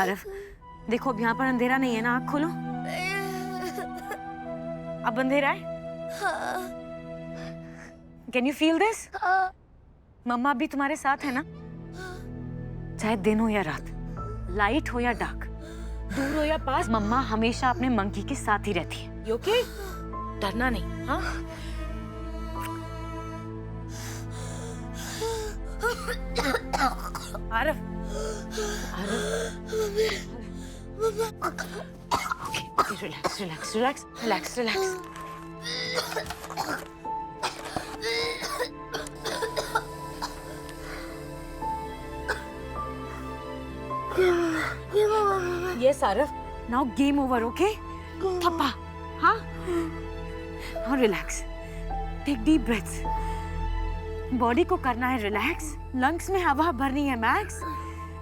आरव, देखो अब यहाँ पर अंधेरा नहीं है ना, आँख खोलो। अब अंधेरा है? Can you feel this? मम्मा अभी तुम्हारे साथ है ना, चाहे दिन हो या रात, लाइट हो या डार्क, दूर हो या पास, मम्मा हमेशा अपने मंकी के साथ ही रहती है। You okay? डरना नहीं, हाँ? Aarav, okay, relax relax relax relax relax. Yes, Arav. Now game over, okay? Thappa, हाँ? Now relax. Take deep breaths. Body को करना है relax. Lungs में हवा भरनी है max.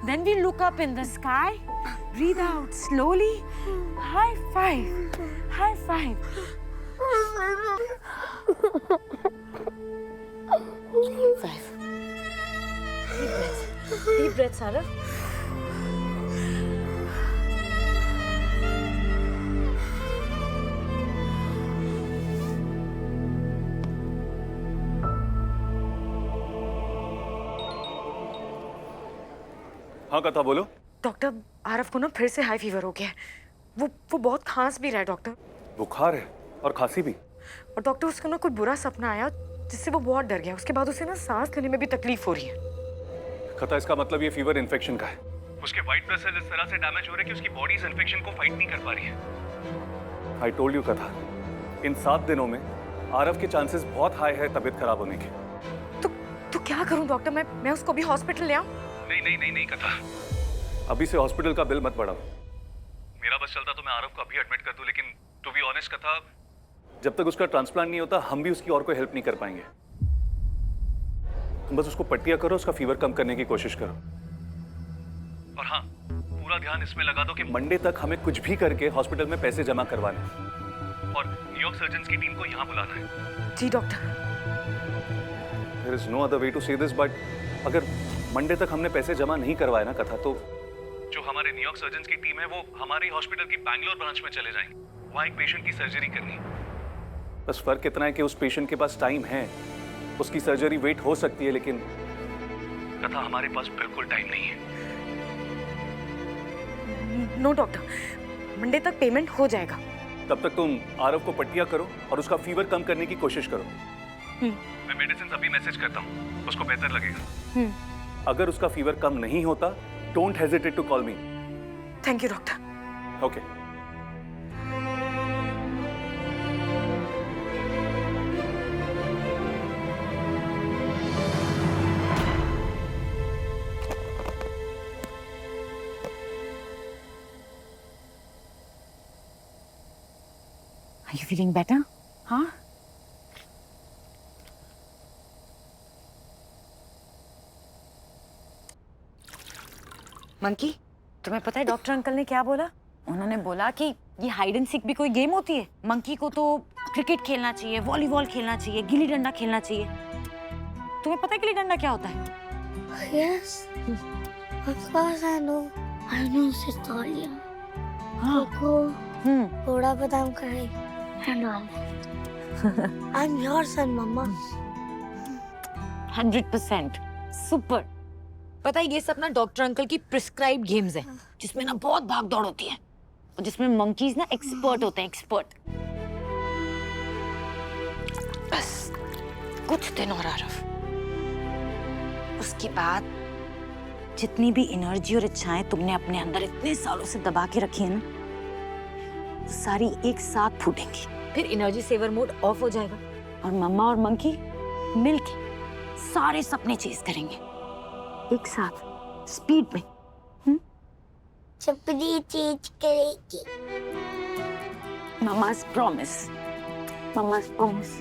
Then we look up in the sky. Breathe out slowly. High five. High five. Five. Deep breaths. Deep breaths, Arav. हाँ कथा बोलो। डॉक्टर, आरव को ना फिर से हाई फीवर हो गया है। वो बहुत खांस भी रहा है डॉक्टर। बुखार है और खांसी भी। और डॉक्टर उसको ना कोई बुरा सपना आया जिससे वो बहुत डर गया। उसके बाद उसे ना सांस लेने में भी तकलीफ हो रही है। कथा इसका मतलब ये फीवर इन्फेक्शन का है। उसके व्हाइट ब्लड सेल इस तरह से डैमेज हो रहे हैं कि उसकी बॉडी इस इन्फेक्शन को फाइट नहीं कर पा रही है। आई टोल्ड यू कथा, इन 7 दिनों में आरव के चांसेस बहुत हाई है तबीयत खराब होने के। तो क्या करूं डॉक्टर? मैं उसको भी हॉस्पिटल ले आऊं? नहीं कथा, अभी से हॉस्पिटल का बिल मत बढ़ाओ। मेरा बस चलता तो मैं आरव को अभी एडमिट कर दूं, लेकिन टू बी ऑनेस्ट कथा, जब तक उसका ट्रांसप्लांट नहीं होता हम भी उसकी और कोई हेल्प नहीं कर पाएंगे। तुम बस उसको पट्टियां करो, उसका फीवर कम करने की कोशिश करो। और हाँ, पूरा ध्यान इसमें लगा दो कि मंडे तक हमें कुछ भी करके हॉस्पिटल में पैसे जमा करवाने हैं और न्यूयॉर्क सर्जन्स की टीम को यहाँ बुलाना है। जी doctor. There is no other way to say this, but अगर मंडे तक हमने पैसे जमा नहीं करवाए ना कथा, तो जो हमारे न्यूयॉर्क सर्जन्स की टीम है वो हमारे हॉस्पिटल की बैंगलोर ब्रांच में चले जाएंगे। वहाँ एक पेशेंट की सर्जरी करनी है। बस फर्क इतना है कि उस पेशेंट के पास टाइम है, उसकी सर्जरी वेट हो सकती है, लेकिन कथा हमारे पास बिल्कुल टाइम नहीं है। नो डॉक्टर, मंडे तक पेमेंट हो जाएगा। तब तक तुम आरव को पट्टियां करो और उसका फीवर कम करने की कोशिश करो। मैं मेडिसिन अभी मैसेज करता हूँ, उसको बेहतर लगेगा। अगर उसका फीवर कम नहीं होता, don't hesitate to call me. Thank you doctor. Okay. Are you feeling better? हाँ? मंकी, तुम्हें पता है डॉक्टर अंकल ने क्या बोला? उन्होंने बोला कि ये हाइड एंड सीक भी कोई गेम होती है। मंकी को तो क्रिकेट खेलना चाहिए, वॉलीबॉल खेलना चाहिए, गिल्ली डंडा खेलना चाहिए। तुम्हें पता है गिल्ली डंडा क्या होता है? Yes, of course I know. I know this story. हाँ। Coco, थोड़ा बादाम खाए and all. I'm your son, Mama. 100% super. पता है ये सब ना डॉक्टर अंकल की प्रिस्क्राइब्ड गेम्स हैं, जिसमें ना बहुत भाग दौड़ होती है और जिसमें मंकीज ना एक्सपर्ट होते हैं, एक्सपर्ट। बस कुछ दिन और आरव, उसके बाद जितनी भी एनर्जी और इच्छाएं तुमने अपने अंदर इतने सालों से दबा के रखी है ना, सारी एक साथ फूटेंगी। फिर एनर्जी सेवर मोड ऑफ हो जाएगा और मम्मा और मंकी मिलके सारे सपने चेज करेंगे एक साथ, स्पीड में। चपड़ी चीज करेगी। मम्मा's promise, मम्मा's promise।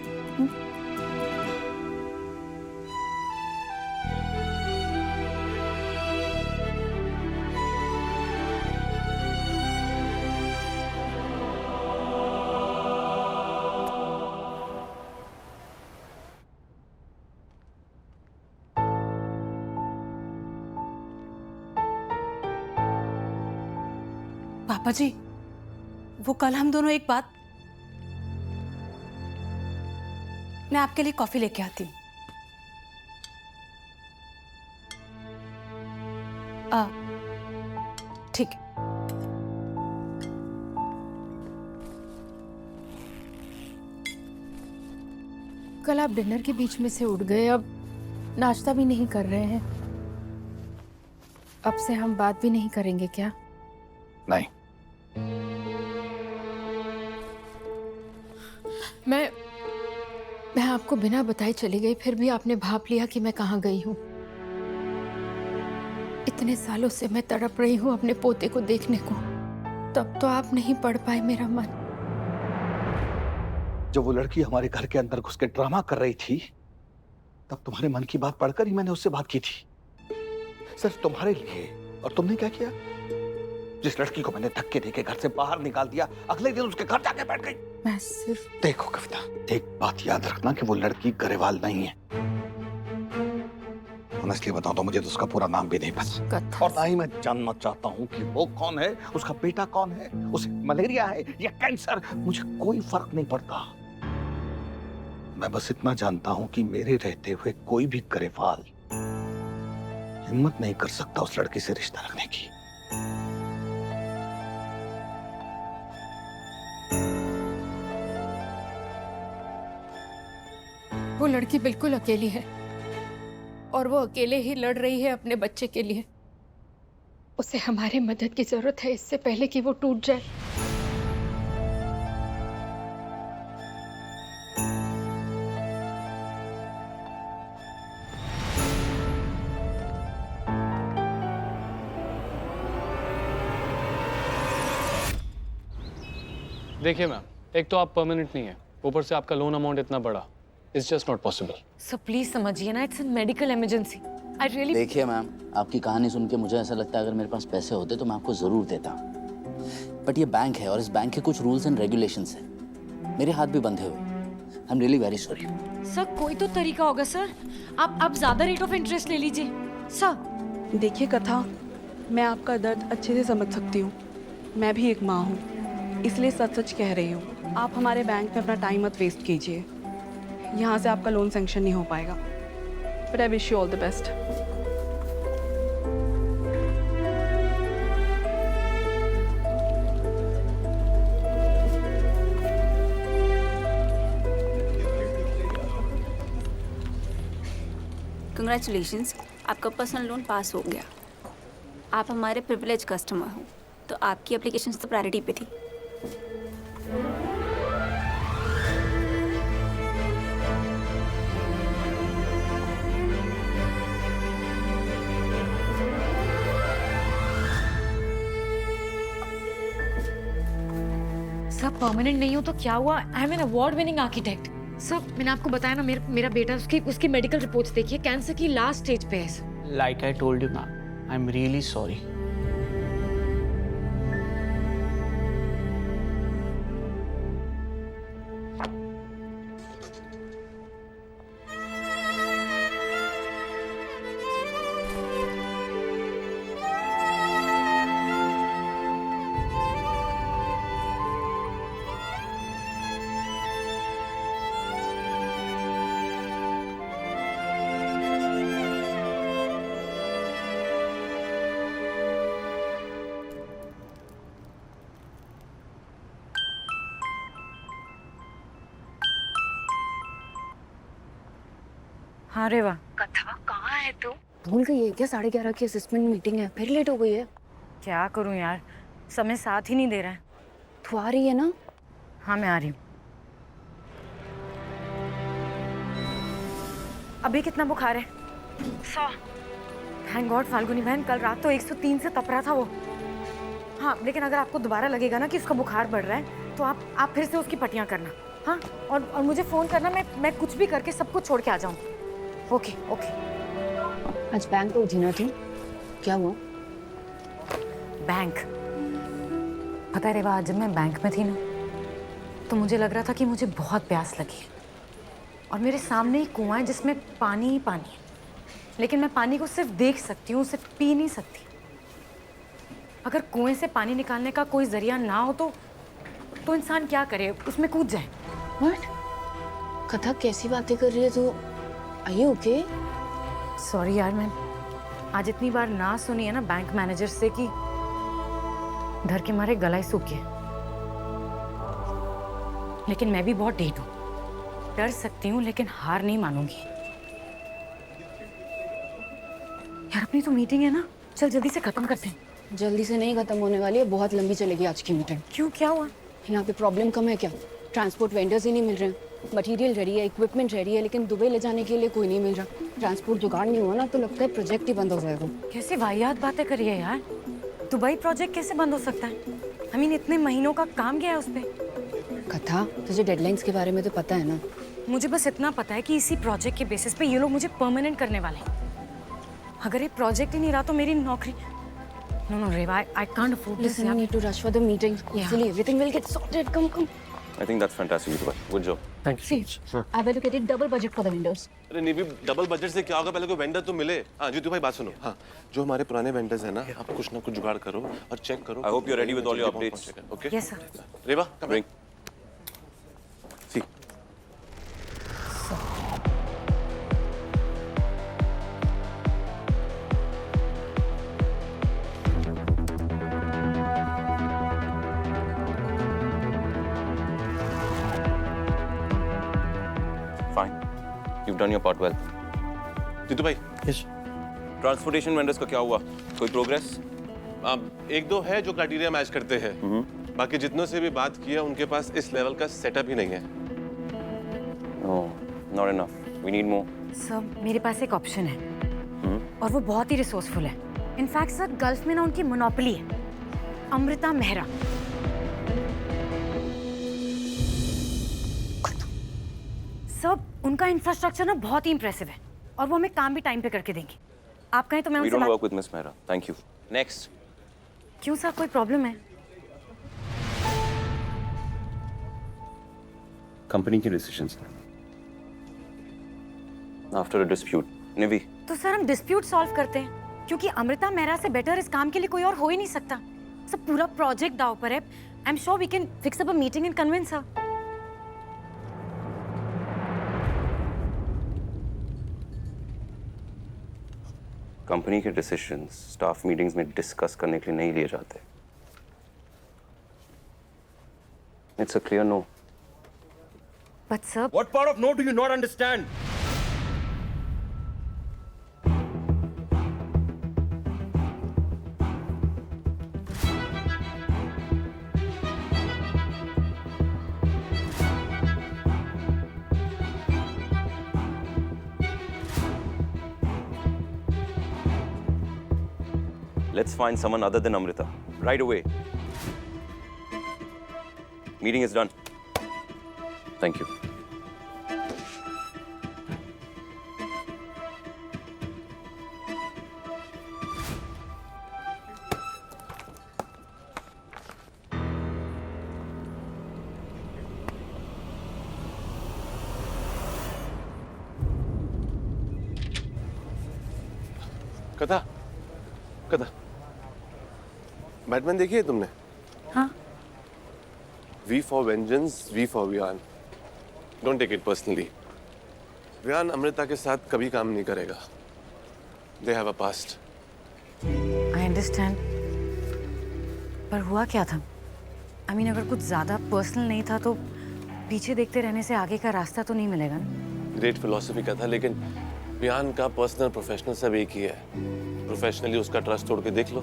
पापा जी, वो कल हम दोनों एक बात, मैं आपके लिए कॉफी लेके आती हूँ। ठीक है। कल आप डिनर के बीच में से उठ गए, अब नाश्ता भी नहीं कर रहे हैं। अब से हम बात भी नहीं करेंगे क्या? नहीं। मैं आपको बिना बताए चली गई, फिर भी आपने भाप लिया कि मैं कहाँ गई हूँ। इतने सालों से मैं तड़प रही हूँ अपने पोते को देखने को, तब तो आप नहीं पढ़ पाए मेरा मन। जब वो लड़की हमारे घर के अंदर घुस के ड्रामा कर रही थी, तब तुम्हारे मन की बात पढ़कर ही मैंने उससे बात की थी, सिर्फ तुम्हारे लिए। और तुमने क्या किया? जिस लड़की को मैंने धक्के देके घर से बाहर निकाल दिया, अगले दिन उसके घर जाके बैठ गई। मैं सिर्फ देखो कविता, एक बात याद रखना कि वो लड़की गरेवाल नहीं है। ऑनेस्टली बताऊं तो मुझे तो उसका पूरा नाम भी नहीं पता, कथा और ना ही मैं जानना चाहता हूँ कि वो कौन है, उसका बेटा कौन है, उसे मलेरिया है या कैंसर, मुझे कोई फर्क नहीं पड़ता। मैं बस इतना जानता हूं कि मेरे रहते हुए कोई भी गरेवाल हिम्मत नहीं कर सकता उस लड़की से रिश्ता रखने की। वो लड़की बिल्कुल अकेली है, और वो अकेले ही लड़ रही है अपने बच्चे के लिए। उसे हमारी मदद की जरूरत है इससे पहले कि वो टूट जाए। देखिए मैम, एक तो आप परमानेंट नहीं है, ऊपर से आपका लोन अमाउंट इतना बड़ा, it's just not possible. Sir please समझिए ना, it's a medical emergency. I really. देखिए मैम, आपकी कहानी सुन के मुझे ऐसा लगता है अगर मेरे पास पैसे होते तो मैं आपको ज़रूर देता, बट ये बैंक है और इस बैंक के कुछ रूल्स एंड रेगुलेशंस हैं। मेरे हाथ भी बंधे हुए। I am really very sorry. Sir कोई तो तरीका होगा सर, आप ज्यादा रेट ऑफ इंटरेस्ट ले लीजिए सर। देखिए कथा, मैं आपका दर्द अच्छे से समझ सकती हूँ। मैं भी एक माँ हूँ, इसलिए सच सच कह रही हूँ। आप हमारे बैंक में अपना टाइम मत वेस्ट कीजिए, यहाँ से आपका लोन सैंक्शन नहीं हो पाएगा। But I wish you all the best. Congratulations, आपका पर्सनल लोन पास हो गया। आप हमारे प्रिविलेज कस्टमर हो, तो आपकी एप्लीकेशन तो प्रायोरिटी पे थी। सर परमानेंट नहीं हो तो क्या हुआ? I am an award winning architect. Sir मैंने आपको बताया ना, मेरा बेटा, उसकी मेडिकल रिपोर्ट्स देखिए, कैंसर की लास्ट स्टेज पे है sir. Like I told you, ma'am, I'm really sorry. हाँ रेवा। कथा कहाँ है तू? भूल गई है क्या? 11:30 की असेसमेंट मीटिंग है, फिर लेट हो गई है। क्या करूँ यार, समय साथ ही नहीं दे रहा है। तू आ रही है ना? हाँ मैं आ रही हूँ। अभी कितना बुखार है? 100। थैंक गॉड फाल्गुनी बहन, कल रात तो 103 से तप रहा था वो। हाँ लेकिन अगर आपको दोबारा लगेगा ना कि उसका बुखार बढ़ रहा है, तो आप फिर से उसकी पट्टियाँ करना। हाँ और मुझे फ़ोन करना, मैं कुछ भी करके सब कुछ छोड़ के आ जाऊँ। Okay okay. आज बैंक तो उठी ना थी, क्या हुआ? बैंक? पता है रेवा, आज जब मैं बैंक में थी ना, तो मुझे लग रहा था कि मुझे बहुत प्यास लगी है, और मेरे सामने एक कुआं है जिसमें पानी ही पानी है, लेकिन मैं पानी को सिर्फ देख सकती हूँ, उसे पी नहीं सकती। अगर कुएं से पानी निकालने का कोई जरिया ना हो तो इंसान क्या करे, उसमें कूद जाए। व्हाट? कथा कैसी बातें कर रही है तू? Are you okay? सॉरी यार, मैं आज इतनी बार ना सुनी है ना बैंक मैनेजर से कि डर के मारे गला ही सूख गया। लेकिन मैं भी बहुत ढीठ हूँ, डर सकती हूँ लेकिन हार नहीं मानूंगी। यार अपनी तो मीटिंग है ना, चल जल्दी से खत्म करते हैं। जल्दी से नहीं खत्म होने वाली है, बहुत लंबी चलेगी आज की मीटिंग। क्यों, क्या हुआ? यहाँ पे प्रॉब्लम कम है क्या? ट्रांसपोर्ट वेंडर्स ही नहीं मिल रहे हैं, मटेरियल रेडी है, इक्विपमेंट रेडी है, लेकिन दुबई ले जाने के लिए कोई नहीं मिल रहा। ट्रांसपोर्ट जुगाड़ नहीं हुआ ना तो लगता है प्रोजेक्ट ही बंद हो जाएगा। कैसे वाहियात बातें करी है यार, दुबई प्रोजेक्ट कैसे बंद हो सकता है? आई मीन इतने महीनों का काम गया है उस पर। कथा, तुझे डेडलाइंस के बारे में तो पता है ना? मुझे बस इतना पता है कि इसी प्रोजेक्ट के बेसिस पे ये लोग मुझे परमानेंट करने वाले हैं। अगर ये प्रोजेक्ट ही नहीं रहा तो मेरी नौकरी। No Reva, I can't afford this. Listen, you need to rush for the meeting. Hopefully everything will get sorted. Come. I think that's fantastic, Ritu bhai. Good job. Thank you. See, I've allocated double budget for the vendors. अरे नहीं भी double budget से क्या होगा, पहले कोई vendor तो मिले। हाँ जीतू भाई बात सुनो। हाँ, जो हमारे पुराने वेंडर्स हैं ना, आप कुछ ना कुछ जुगाड़ करो और चेक करो। I hope you're ready with all your updates. Okay? Yes, sir. Rewa, come Bring. See. Fine. You've done your part well. Jitu भाई, Yes. ट्रांसपोर्टेशन वेंडर्स का क्या हुआ? कोई प्रोग्रेस? एक दो है जो क्राइटेरिया मैच करते हैं। बाकी जितनों से भी बात किया उनके पास इस लेवल का सेटअप ही नहीं है। No, not enough. We need more. Sir मेरे पास एक ऑप्शन है और वो बहुत ही रिसोर्सफुल है। इनफैक्ट सर गल्फ में ना उनकी मोनोपोली है, अमृता मेहरा। सर उनका इंफ्रास्ट्रक्चर ना बहुत ही इंप्रेसिव है और वो हमें काम भी टाइम पे करके देंगे। आप कहें तो मैं We उनसे don't work with Miss Mehra. Thank you. Next. क्यों सर, कोई प्रॉब्लम है? कंपनी के डिसीजंस आफ्टर अ डिस्प्यूट। निवी, तो सर हम डिस्प्यूट सॉल्व करते हैं, क्योंकि अमृता मेहरा से बेटर इस काम के लिए कोई और हो ही नहीं सकता। सर पूरा प्रोजेक्ट दाव पर है। I am sure we can fix up a meeting and convince her. Company के डिसीजंस स्टाफ मीटिंग्स में डिस्कस करने के लिए नहीं लिए जाते। It's a clear no. But sir What part of no do you not understand? Let's find someone other than Amrita right away. Meeting is done. Thank you. कथा, Batman देखी है तुमने? हाँ। V for vengeance, V for Vian. Don't take it personally. Vian Amrita के साथ कभी काम नहीं करेगा. They have a past. I understand, पर हुआ क्या था? आई मीन अगर कुछ ज्यादा पर्सनल नहीं था तो पीछे देखते रहने से आगे का रास्ता तो नहीं मिलेगा ना। ग्रेट फिलोसफी का था, लेकिन वियान का पर्सनल प्रोफेशनल सब एक ही है। प्रोफेशनली उसका ट्रस्ट तोड़ के देख लो,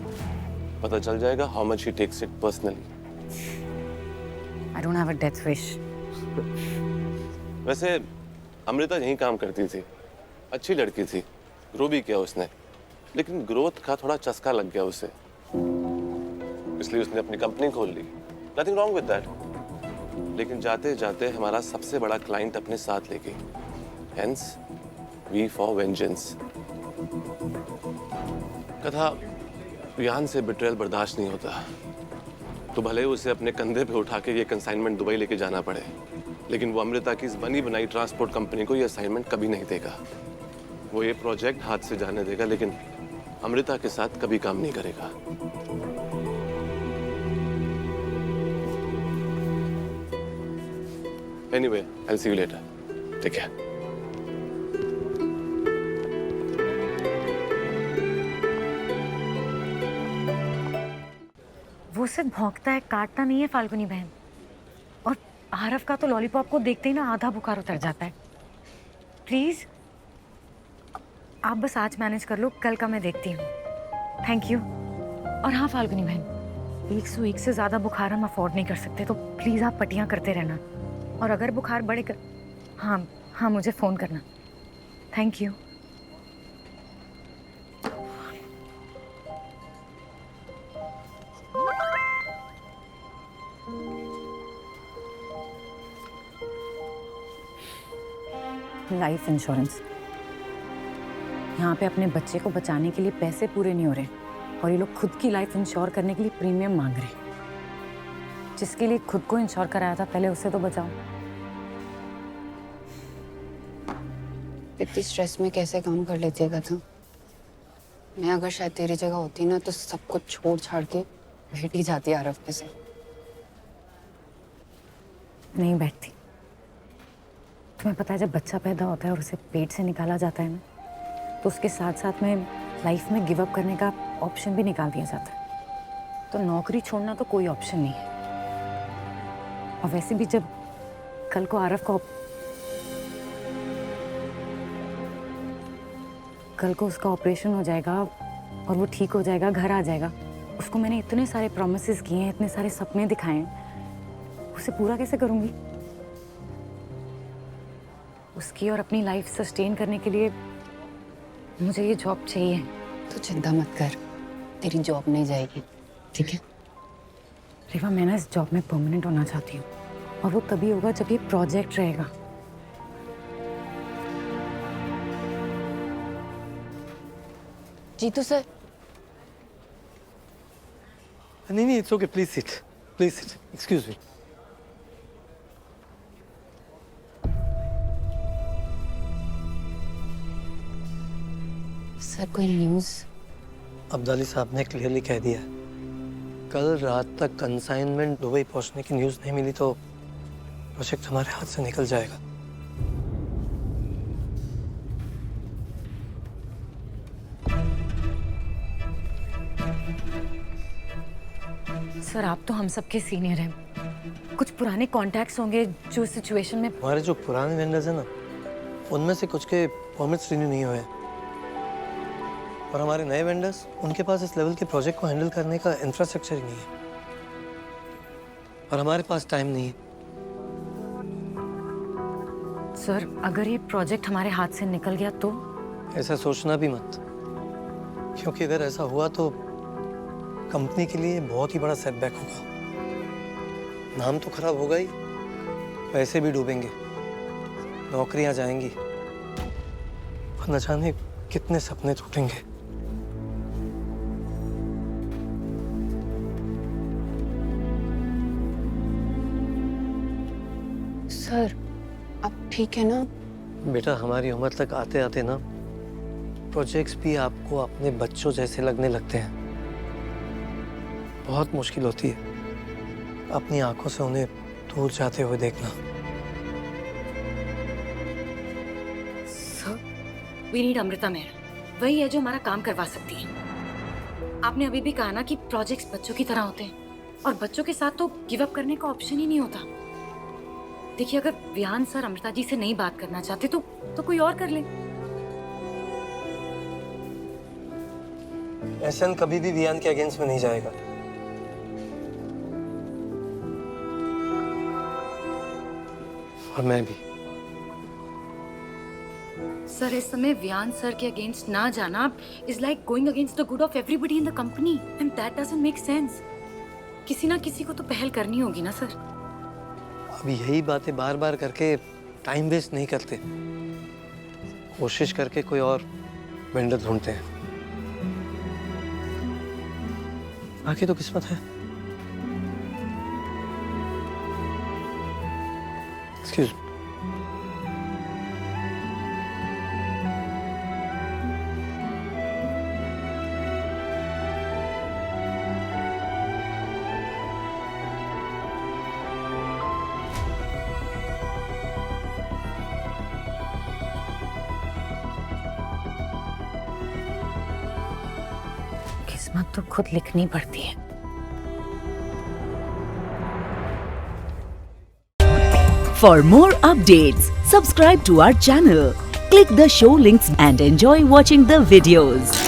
पता चल जाएगा how much he takes it personally. I don't have a death wish. वैसे अमृता यहीं काम करती थी, अच्छी लड़की थी, ग्रो भी किया उसने, लेकिन ग्रोथ का थोड़ा चस्का लग गया उसे, इसलिए उसने अपनी कंपनी खोल ली। नथिंग रॉन्ग विद दैट, लेकिन जाते जाते हमारा सबसे बड़ा क्लाइंट अपने साथ ले गई। Hence V for vengeance. कथा, वियान से बिट्रेल बर्दाश्त नहीं होता, तो भले उसे अपने कंधे पे उठा के ये कंसाइनमेंट दुबई लेके जाना पड़े, लेकिन वो अमृता की इस बनी बनाई ट्रांसपोर्ट कंपनी को ये असाइनमेंट कभी नहीं देगा। वो ये प्रोजेक्ट हाथ से जाने देगा, लेकिन अमृता के साथ कभी काम नहीं करेगा। Anyway, I'll see you later. Take care. वो सिर्फ भौंकता है, काटता नहीं है फाल्गुनी बहन। और आरव का तो लॉलीपॉप को देखते ही ना आधा बुखार उतर जाता है। प्लीज आप बस आज मैनेज कर लो, कल का मैं देखती हूँ। Thank you. और हाँ फाल्गुनी बहन, 101 से ज़्यादा बुखार हम अफोर्ड नहीं कर सकते, तो प्लीज़ आप पट्टियाँ करते रहना। और अगर बुखार बढ़ेगा, हाँ मुझे फ़ोन करना। Thank you. लाइफ इंश्योरेंस, यहाँ पे अपने बच्चे को बचाने के लिए पैसे पूरे नहीं हो रहे और ये लोग खुद की लाइफ इंश्योर करने के लिए प्रीमियम मांग रहे। जिसके लिए खुद को इंश्योर कराया था, पहले उसे तो बचाओ। इतनी स्ट्रेस में कैसे काम कर लेती है कथा? मैं अगर शायद तेरी जगह होती ना तो सब कुछ छोड़ छाड़ के बैठ ही जाती आरव के से। नहीं बैठती। तुम्हें पता है, जब बच्चा पैदा होता है और उसे पेट से निकाला जाता है ना, तो उसके साथ साथ में लाइफ में गिव अप करने का ऑप्शन भी निकाल दिया जाता है। तो नौकरी छोड़ना तो कोई ऑप्शन नहीं है। और वैसे भी जब कल को आरव को उसका ऑपरेशन हो जाएगा और वो ठीक हो जाएगा, घर आ जाएगा, उसको मैंने इतने सारे प्रॉमिसेस किए हैं, इतने सारे सपने दिखाए हैं, उसे पूरा कैसे करूँगी? उसकी और अपनी लाइफ सस्टेन करने के लिए मुझे ये जॉब चाहिए। तो चिंता मत कर, तेरी जॉब नहीं जाएगी, ठीक है? रेवा, मैं ना इस जॉब में परमानेंट होना चाहती हूँ, और वो तभी होगा जब ये प्रोजेक्ट रहेगा। जीतू सर। नहीं, it's okay, please sit, excuse me. Sir कोई न्यूज़? अब्दाली साहब ने क्लियरली कह दिया है, कल रात तक कंसाइनमेंट दुबई पहुंचने की न्यूज़ नहीं मिली तो प्रोजेक्ट हमारे हाथ से निकल जाएगा। सर आप तो हम सबके सीनियर हैं, कुछ पुराने कॉन्टैक्ट्स होंगे जो सिचुएशन में। हमारे जो पुराने वेंडर्स हैं ना, उनमें से कुछ के परमिट्स रिन्यू नहीं हुए, और हमारे नए वेंडर्स, उनके पास इस लेवल के प्रोजेक्ट को हैंडल करने का इंफ्रास्ट्रक्चर ही नहीं है, और हमारे पास टाइम नहीं है। सर अगर ये प्रोजेक्ट हमारे हाथ से निकल गया तो? ऐसा सोचना भी मत, क्योंकि अगर ऐसा हुआ तो कंपनी के लिए बहुत ही बड़ा सेटबैक होगा। नाम तो खराब होगा ही, पैसे भी डूबेंगे, नौकरियां जाएंगी, और न जाने कितने सपने टूटेंगे। सर आप ठीक है ना? बेटा, हमारी उम्र तक आते आते ना प्रोजेक्ट्स भी आपको अपने बच्चों जैसे लगने लगते हैं। बहुत मुश्किल होती है अपनी आंखों से उन्हें दूर जाते हुए देखना। Sir we need Amrita Mehra, वही है जो हमारा काम करवा सकती है। आपने अभी भी कहा ना कि प्रोजेक्ट्स बच्चों की तरह होते हैं, और बच्चों के साथ तो गिव अप करने का ऑप्शन ही नहीं होता। देखिए, अगर विहान सर अमृता जी से नहीं बात करना चाहते तो कोई और कर ले। एहसन कभी भी विहान के अगेंस्ट में नहीं जाएगा। और मैं भी। सर इस समय विहान सर के अगेंस्ट ना जाना is like going against the good of everybody in the company, and that doesn't make sense. किसी ना किसी को तो पहल करनी होगी ना सर। अब यही बातें बार बार करके टाइम वेस्ट नहीं करते, कोशिश करके कोई और वेंडर ढूंढते हैं। बाकी तो किस्मत है। Excuse me. किस्मत तो खुद लिखनी पड़ती है। For more updates, subscribe to our channel, click the show links and enjoy watching the videos.